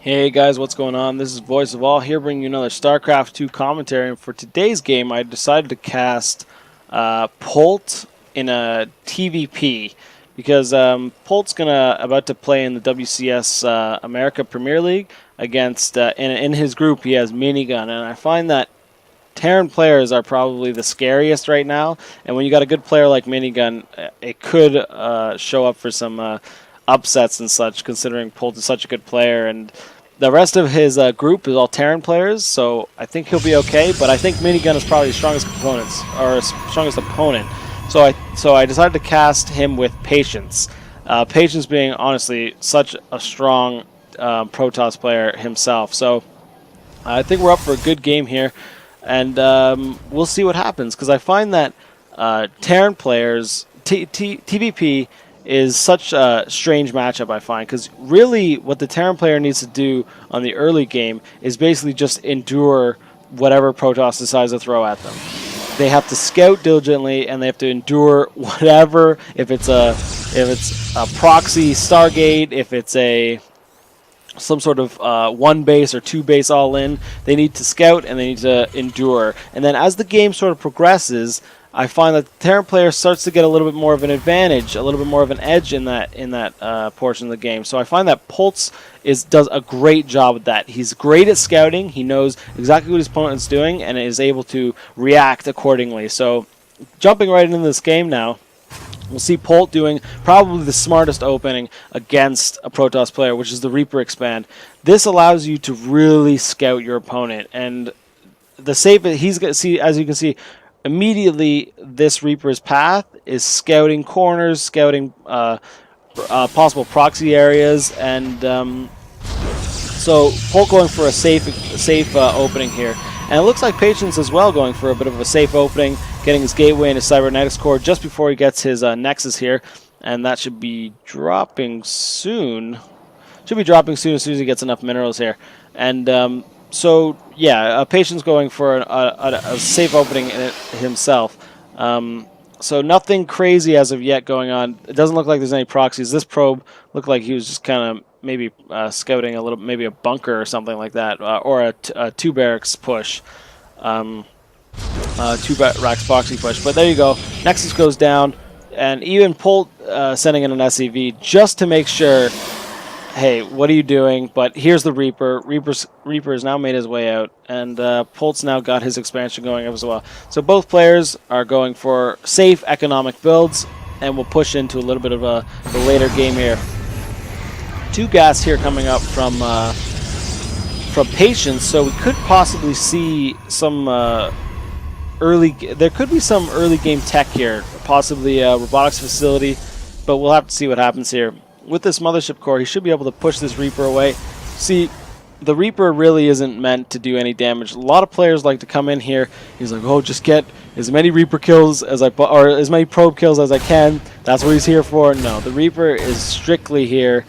Hey guys, what's going on? This is Voice of All here, bringing you another Starcraft 2 commentary. And for today's game, I decided to cast Polt in a TvP because Polt's about to play in the WCS America Premier League against in his group. He has Minigun, and I find that Terran players are probably the scariest right now. And when you got a good player like Minigun, it could show up for some upsets and such, considering Polt is such a good player. And the rest of his group is all Terran players, so I think he'll be okay. But I think Minigun is probably his strongest components, or his strongest opponent. So I decided to cast him with Patience. Patience being honestly such a strong Protoss player himself. So I think we're up for a good game here, and we'll see what happens. Because I find that Terran players, TvP, is such a strange matchup, I find, because really what the Terran player needs to do on the early game is basically just endure whatever Protoss decides to throw at them. They have to scout diligently, and they have to endure whatever. If it's a proxy Stargate, if it's some sort of one base or two base all in, they need to scout and they need to endure. And then as the game sort of progresses, I find that the Terran player starts to get a little bit more of an advantage, a little bit more of an edge in that portion of the game. So I find that Polt does a great job with that. He's great at scouting. He knows exactly what his opponent's doing and is able to react accordingly. So jumping right into this game now, we'll see Polt doing probably the smartest opening against a Protoss player, which is the Reaper Expand. This allows you to really scout your opponent, and the safe he's going to see, as you can see, immediately this Reaper's path is scouting corners, scouting possible proxy areas, and so Polt going for a safe opening here. And it looks like Patience as well going for a bit of a safe opening, getting his gateway and his cybernetics core just before he gets his nexus here, and that should be dropping soon. Should be dropping soon as he gets enough minerals here. And so yeah, Patience going for a safe opening in it himself. So nothing crazy as of yet going on. It doesn't look like there's any proxies. This probe looked like he was just kind of maybe scouting a little, maybe a bunker or something like that, or a two barracks push, two barracks proxy push. But there you go. Nexus goes down, and even Polt sending in an SCV just to make sure. Hey, what are you doing? But here's the Reaper. Reaper has now made his way out, and Polt's now got his expansion going up as well. So both players are going for safe economic builds, and we'll push into a little bit of the later game here. Two gas here coming up from Patience, so we could possibly see some there could be some early game tech here, possibly a robotics facility, but we'll have to see what happens here. With this mothership core, he should be able to push this Reaper away. See, the Reaper really isn't meant to do any damage. A lot of players like to come in here. He's like, oh, just get as many Reaper kills or as many probe kills as I can. That's what he's here for. No, the Reaper is strictly here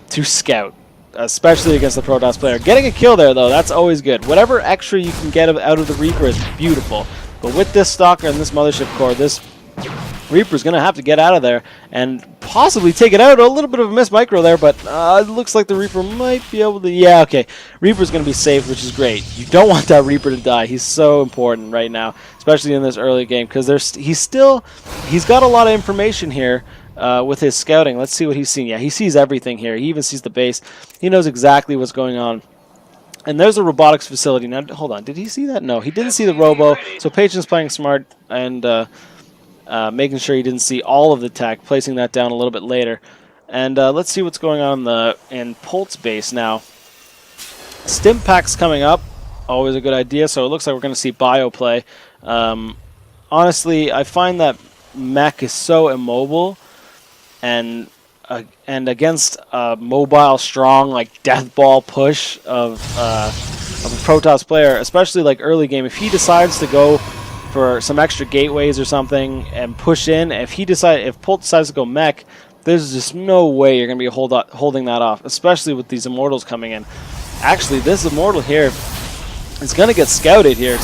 to scout, especially against the Protoss player. Getting a kill there, though, that's always good. Whatever extra you can get out of the Reaper is beautiful. But with this Stalker and this mothership core, this Reaper's going to have to get out of there and possibly take it out. A little bit of a miss micro there, but it looks like the Reaper might be able to... Yeah, okay. Reaper's going to be safe, which is great. You don't want that Reaper to die. He's so important right now, especially in this early game, because he's got a lot of information here with his scouting. Let's see what he's seeing. Yeah, he sees everything here. He even sees the base. He knows exactly what's going on. And there's a robotics facility. Now, hold on. Did he see that? No, he didn't see the robo. So Patience playing smart and... making sure he didn't see all of the tech, placing that down a little bit later. And let's see what's going on in Polt's base now. Stim packs coming up, always a good idea, so it looks like we're going to see bio play. Honestly, I find that mech is so immobile, and against a mobile, strong, like death ball push of a Protoss player, especially like early game, if he decides to go for some extra gateways or something and push in, if Polt decides to go mech, there's just no way you're going to be holding that off, especially with these Immortals coming in. Actually, this Immortal here is going to get scouted here.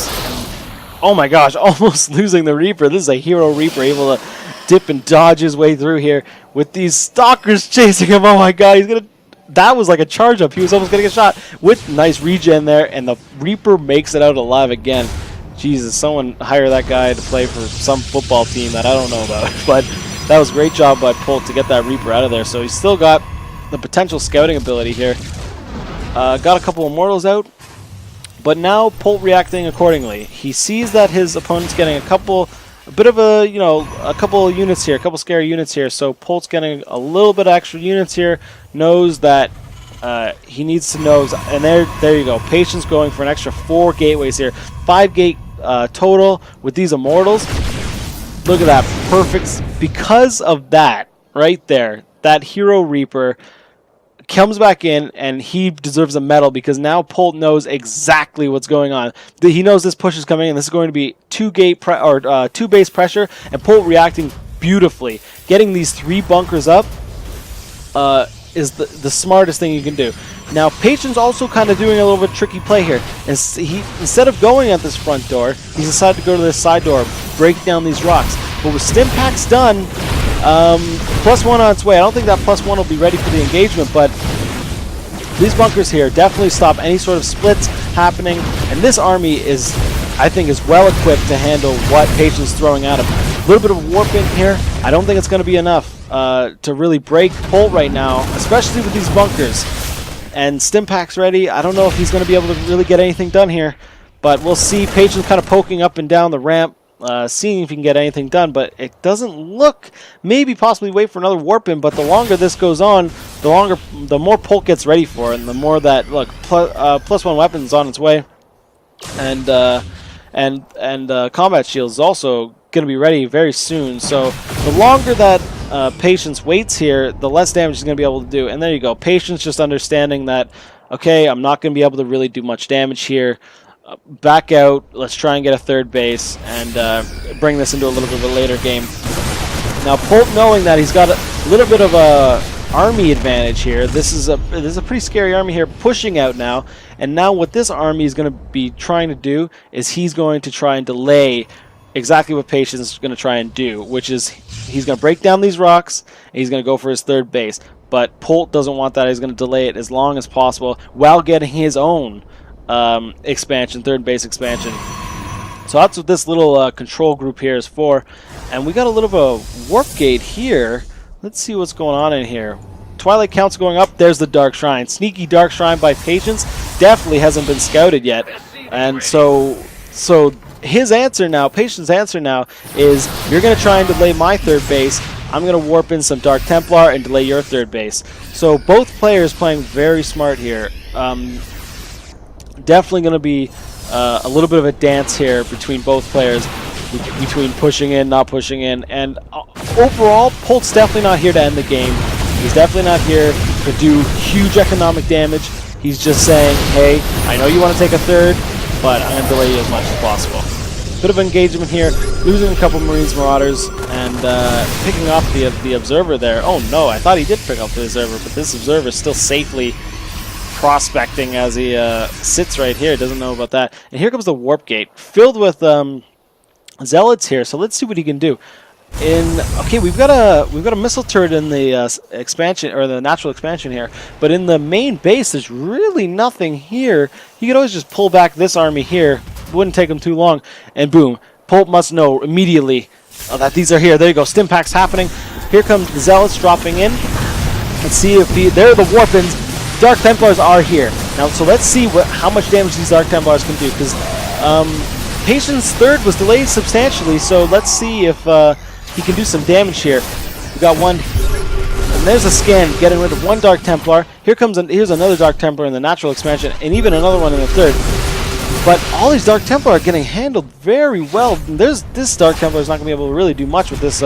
Oh my gosh, almost losing the Reaper. This is a hero Reaper able to dip and dodge his way through here with these Stalkers chasing him. Oh my god, he's going to that was like a charge up. He was almost getting a shot with nice regen there, and the Reaper makes it out alive again. Jesus, someone hire that guy to play for some football team that I don't know about. But that was a great job by Polt to get that Reaper out of there. So he's still got the potential scouting ability here. Got a couple Immortals out, but now Polt reacting accordingly. He sees that his opponent's getting a couple units here, a couple scary units here. So Polt's getting a little bit of extra units here. Knows that he needs to nose, and there you go. Patience going for an extra 4 gateways here, 5 gate total with these Immortals. Look at that, perfect. Because of that right there, that Hero Reaper comes back in, and he deserves a medal because now Polt knows exactly what's going on. He knows this push is coming, and this is going to be 2 base pressure, and Polt reacting beautifully. Getting these 3 bunkers up is the smartest thing you can do. Now Patience also kind of doing a little bit tricky play here. And instead of going at this front door, he's decided to go to this side door, break down these rocks. But with Stimpak's done, +1 on its way. I don't think that +1 will be ready for the engagement, but these bunkers here definitely stop any sort of splits happening. And this army is, I think, is well equipped to handle what Patience is throwing at him. A little bit of a warp in here. I don't think it's going to be enough to really break Polt right now, especially with these bunkers. And Stimpak's ready. I don't know if he's going to be able to really get anything done here, but we'll see. Patience kind of poking up and down the ramp, seeing if he can get anything done, but it doesn't look. Maybe possibly wait for another warp in, but the longer this goes on, the more Polt gets ready for it, and the more that +1 weapons on its way, and combat shields is also going to be ready very soon. So the longer that Patience waits here, the less damage he's going to be able to do. And there you go. Patience just understanding that, okay, I'm not going to be able to really do much damage here. Back out. Let's try and get a 3rd base and bring this into a little bit of a later game. Now Polt, knowing that he's got a little bit of a army advantage here. This is a pretty scary army here pushing out now. And now what this army is going to be trying to do is he's going to try and delay exactly what Patience is going to try and do, which is he's going to break down these rocks, and he's going to go for his 3rd base. But Polt doesn't want that. He's going to delay it as long as possible while getting his own expansion, 3rd base expansion. So that's what this little control group here is for. And we got a little bit of warp gate here. Let's see what's going on in here. Twilight count's going up. There's the Dark Shrine. Sneaky Dark Shrine by Patience. Definitely hasn't been scouted yet. And so his answer now, Patience's answer now, is you're going to try and delay my 3rd base. I'm going to warp in some Dark Templar and delay your 3rd base. So both players playing very smart here. Definitely going to be a little bit of a dance here between both players, between pushing in, not pushing in. And overall, Polt's definitely not here to end the game. He's definitely not here to do huge economic damage. He's just saying, hey, I know you want to take a 3rd, but I'm going to delay you as much as possible. Bit of engagement here, losing a couple Marines Marauders, and picking off the Observer there. Oh no, I thought he did pick up the Observer, but this Observer is still safely prospecting as he sits right here. Doesn't know about that. And here comes the Warp Gate, filled with Zealots here, so let's see what he can do. Okay, we've got a missile turret in the expansion, or the natural expansion here, but in the main base there's really nothing here. He could always just pull back this army here. It wouldn't take him too long, and boom, Polt must know immediately that these are here. There you go, Stimpak's happening. Here comes the Zealots dropping in. Let's see if there are the Warpins. Dark Templars are here now, so let's see how much damage these Dark Templars can do, because Patience's 3rd was delayed substantially, so let's see if he can do some damage here. We got one, and there's a scan getting rid of 1 Dark Templar. Here's another Dark Templar in the natural expansion, and even another one in the 3rd. But all these Dark Templar are getting handled very well. This Dark Templar is not going to be able to really do much with this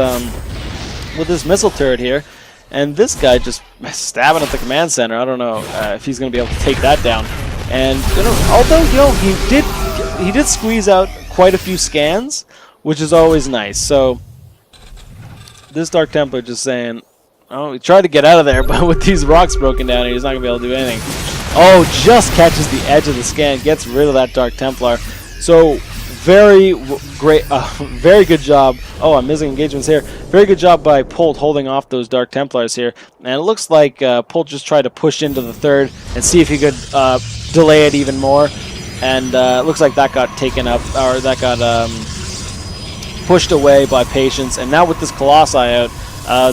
missile turret here. And this guy just stabbing at the command center. I don't know if he's going to be able to take that down. And although he did squeeze out quite a few scans, which is always nice. So this Dark Templar just saying, oh, he tried to get out of there, but with these rocks broken down, he's not going to be able to do anything. Oh, just catches the edge of the scan, gets rid of that Dark Templar. So very good job. Oh, I'm missing engagements here. Very good job by Polt holding off those Dark Templars here. And it looks like Polt just tried to push into the third and see if he could delay it even more. And it looks like that got taken up, or that got pushed away by Patience. And now with this Colossi out,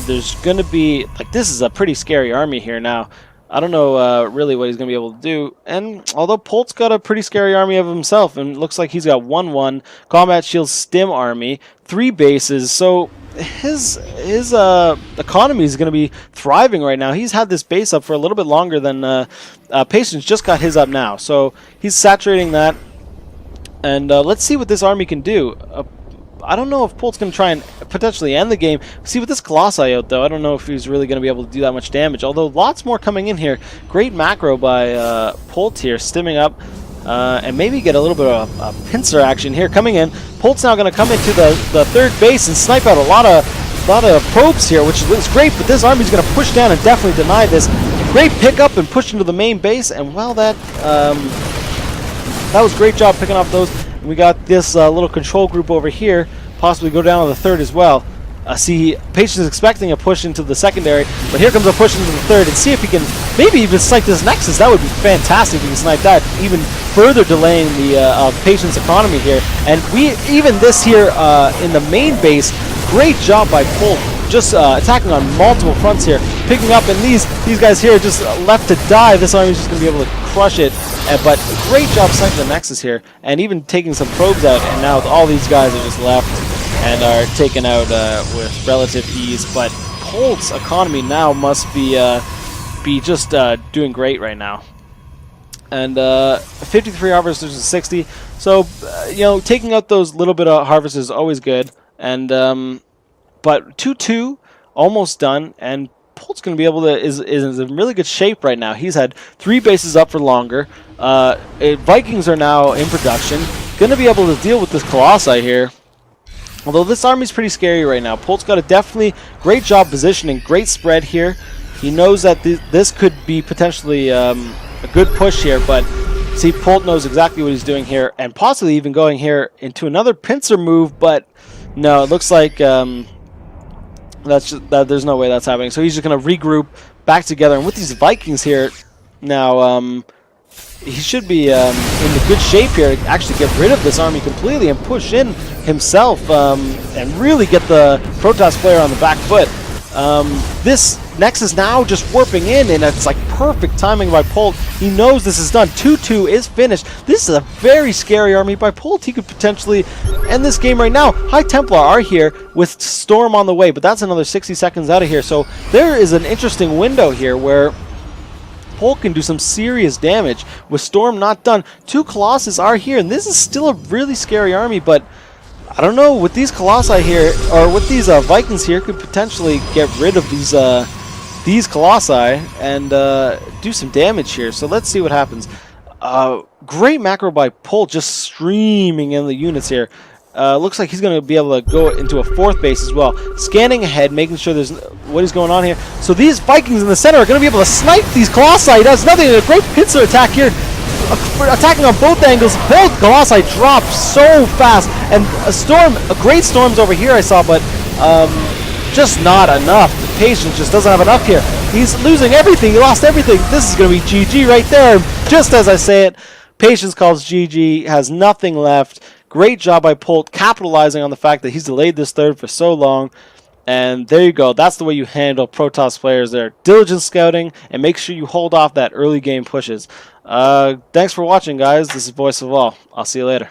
there's going to be, like, this is a pretty scary army here now. I don't know really what he's going to be able to do. And although Polt's got a pretty scary army of himself, and it looks like he's got 1-1, Combat Shield Stim army, 3 bases, so his economy is going to be thriving right now. He's had this base up for a little bit longer than Patience just got his up now. So he's saturating that. And let's see what this army can do. I don't know if Polt's going to try and potentially end the game. See, with this Colossi out, though, I don't know if he's really going to be able to do that much damage, although lots more coming in here. Great macro by Polt here, stimming up, and maybe get a little bit of a pincer action here coming in. Polt's now going to come into the third base and snipe out a lot of probes here, which is great, but this army's going to push down and definitely deny this. Great pickup and push into the main base, and well, that was a great job picking off those. We got this little control group over here, possibly go down to the third as well. See, Patience is expecting a push into the secondary, but here comes a push into the third, and see if he can maybe even snipe this Nexus. That would be fantastic if he can snipe that, even further delaying the Patience economy here. And even this here in the main base, great job by Polt, just attacking on multiple fronts here, picking up, and these guys here just left to die. This army is just going to be able to crush it, but great job sniping the Nexus here, and even taking some probes out, and now all these guys are just left and are taken out with relative ease. But Polt's economy now must be just doing great right now. And 53 harvesters is 60, so you know, taking out those little bit of harvests is always good. And but 2-2, almost done, and Polt's going to be able to is in really good shape right now. He's had 3 bases up for longer. Vikings are now in production. Going to be able to deal with this Colossi here. Although this army's pretty scary right now. Polt's got a definitely great job positioning, great spread here. He knows that this could be potentially a good push here, but see, Polt knows exactly what he's doing here, and possibly even going here into another pincer move, but no, it looks like there's no way that's happening. So he's just going to regroup back together, and with these Vikings here now, he should be in good shape here to actually get rid of this army completely and push in himself and really get the Protoss player on the back foot. This Nexus now just warping in, and it's like perfect timing by Polt. He knows this is done. 2-2 is finished. This is a very scary army by Polt. He could potentially end this game right now. High Templar are here with Storm on the way, but that's another 60 seconds out of here. So there is an interesting window here where Polt can do some serious damage with Storm not done. 2 Colossus are here, and this is still a really scary army, but I don't know, with these Colossi here, or with these Vikings here, could potentially get rid of these Colossi and do some damage here. So let's see what happens. Great macro by Polt, just streaming in the units here. Looks like he's going to be able to go into a 4th base as well. Scanning ahead, making sure there's what is going on here. So these Vikings in the center are going to be able to snipe these Colossi. He does nothing. A great pincer attack here. Attacking on both angles. Both Colossi drop so fast. And great storms over here I saw, but just not enough. The Patience just doesn't have enough here. He's losing everything. He lost everything. This is going to be GG right there. Just as I say it, Patience calls GG, has nothing left. Great job by Polt, capitalizing on the fact that he's delayed this third for so long. And there you go. That's the way you handle Protoss players there. Diligent scouting, and make sure you hold off that early game pushes. Thanks for watching, guys. This is Voice of All. I'll see you later.